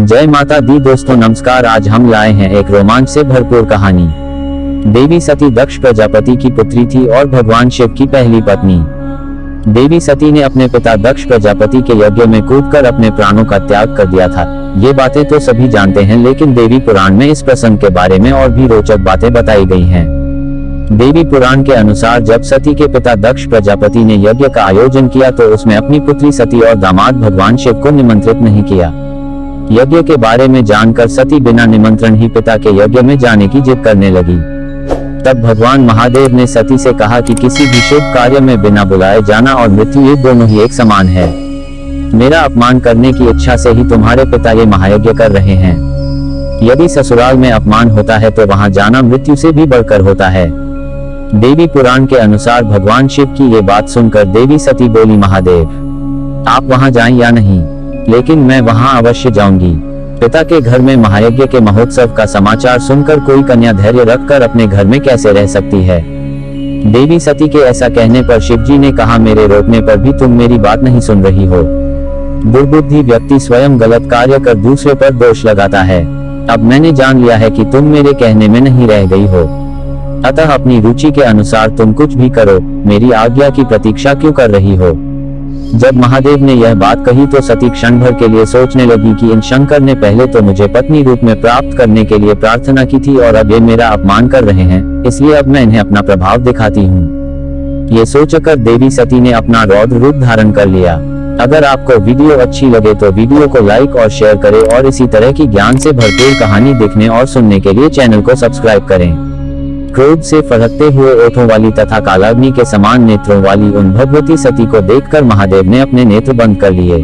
जय माता दी दोस्तों नमस्कार। आज हम लाए हैं एक रोमांच से भरपूर कहानी। देवी सती दक्ष प्रजापति की पुत्री थी और भगवान शिव की पहली पत्नी। देवी सती ने अपने पिता दक्ष प्रजापति के यज्ञ में कूदकर अपने प्राणों का त्याग कर दिया था। ये बातें तो सभी जानते हैं, लेकिन देवी पुराण में इस प्रसंग के बारे में और भी रोचक बातें बताई गई हैं। देवी पुराण के अनुसार जब सती के पिता दक्ष प्रजापति ने यज्ञ का आयोजन किया तो उसमें अपनी पुत्री सती और दामाद भगवान शिव को निमंत्रित नहीं किया। यज्ञ के बारे में जानकर सती बिना निमंत्रण ही पिता के यज्ञ में जाने की जिद करने लगी। तब भगवान महादेव ने सती से कहा कि किसी भी शुभ कार्य में बिना बुलाए जाना और मृत्यु ये दोनों ही एक समान है। मेरा अपमान करने की इच्छा से ही तुम्हारे पिता ये महायज्ञ कर रहे हैं। यदि ससुराल में अपमान होता है तो वहां जाना मृत्यु से भी बढ़कर होता है। देवी पुराण के अनुसार भगवान शिव की ये बात सुनकर देवी सती बोली, महादेव आप वहां जाएं या नहीं, लेकिन मैं वहां अवश्य जाऊंगी। पिता के घर में महायज्ञ के महोत्सव का समाचार सुनकर कोई कन्या धैर्य रखकर अपने घर में कैसे रह सकती है। देवी सती के ऐसा कहने पर शिवजी ने कहा, मेरे रोकने पर भी तुम मेरी बात नहीं सुन रही हो। दुर्बुद्धि व्यक्ति स्वयं गलत कार्य कर दूसरे पर दोष लगाता है। अब मैंने जान लिया है कि तुम मेरे कहने में नहीं रह गई हो, अतः अपनी रुचि के अनुसार तुम कुछ भी करो, मेरी आज्ञा की प्रतीक्षा क्यों कर रही हो। जब महादेव ने यह बात कही तो सती क्षण भर के लिए सोचने लगी कि इन शंकर ने पहले तो मुझे पत्नी रूप में प्राप्त करने के लिए प्रार्थना की थी और अब ये मेरा अपमान कर रहे हैं, इसलिए अब मैं इन्हें अपना प्रभाव दिखाती हूँ। ये सोचकर देवी सती ने अपना रौद्र रूप धारण कर लिया। अगर आपको वीडियो अच्छी लगे तो वीडियो को लाइक और शेयर करें और इसी तरह की ज्ञान से भरपूर कहानी देखने और सुनने के लिए चैनल को सब्सक्राइब करें। क्रोध से फड़कते हुए ओठों वाली तथा कालाग्नि के समान नेत्रों वाली उन भगवती सती को देखकर महादेव ने अपने नेत्र बंद कर लिए।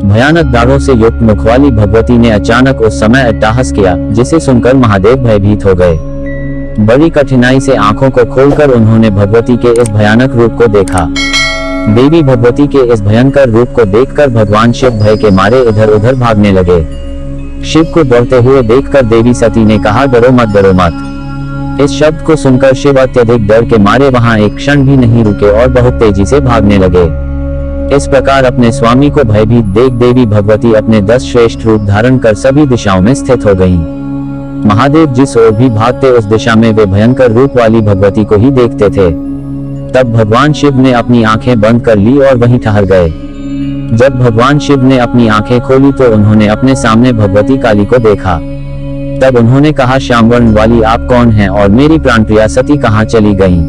भयानक दाढ़ों से युक्त मुख वाली भगवती ने अचानक उस समय अट्टहास किया, जिसे सुनकर महादेव भयभीत हो गए। बड़ी कठिनाई से आंखों को खोलकर उन्होंने भगवती के इस भयानक रूप को देखा। देवी भगवती के इस भयंकर रूप को देखकर भगवान शिव भय के मारे इधर उधर भागने लगे। शिव को डरते हुए देखकर देवी सती ने कहा, डरो मत, डरो मत। इस शब्द को सुनकर शिव अत्यधिक डर के मारे वहां एक क्षण भी नहीं रुके और बहुत तेजी से भागने लगे। इस प्रकार अपने स्वामी को भयभीत देख देवी भगवती अपने 10 श्रेष्ठ रूप धारण कर सभी दिशाओं में स्थित हो गईं। महादेव जिस ओर भी भागते उस दिशा में वे भयंकर रूप वाली भगवती को ही देखते थे। तब भगवान शिव ने अपनी आंखें बंद कर ली और वहीं ठहर गए। जब भगवान शिव ने अपनी आंखें खोली तो उन्होंने अपने सामने भगवती काली को देखा। तब उन्होंने कहा, श्यामवर्ण वाली आप कौन हैं और मेरी प्राणप्रिया सती कहाँ चली गईं?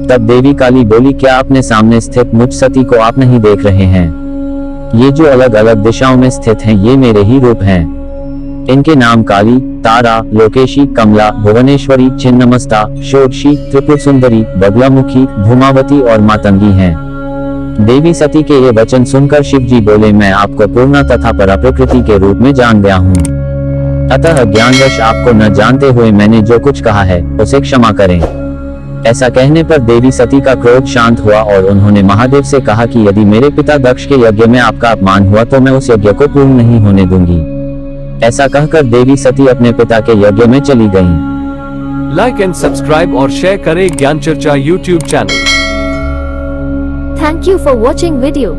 तब देवी काली बोली, क्या अपने सामने स्थित मुझ सती को आप नहीं देख रहे हैं? ये जो अलग अलग दिशाओं में स्थित हैं ये मेरे ही रूप हैं। इनके नाम काली, तारा, लोकेशी, कमला, भुवनेश्वरी, छिन्नमस्ता, षोडशी, त्रिपुर सुंदरी, बगलामुखी, धूमावती और मातंगी हैं। देवी सती के ये वचन सुनकर शिवजी बोले, मैं आपको पूर्ण तथा पराप्रकृति के रूप में जान गया हूँ, अतः ज्ञानवश आपको न जानते हुए मैंने जो कुछ कहा है उसे क्षमा करें। ऐसा कहने पर देवी सती का क्रोध शांत हुआ और उन्होंने महादेव से कहा कि यदि मेरे पिता दक्ष के यज्ञ में आपका अपमान हुआ तो मैं उस यज्ञ को पूर्ण नहीं होने दूंगी। ऐसा कहकर देवी सती अपने पिता के यज्ञ में चली गईं। लाइक एंड सब्सक्राइब और शेयर करें ज्ञान चर्चा YouTube channel. Thank you for watching video.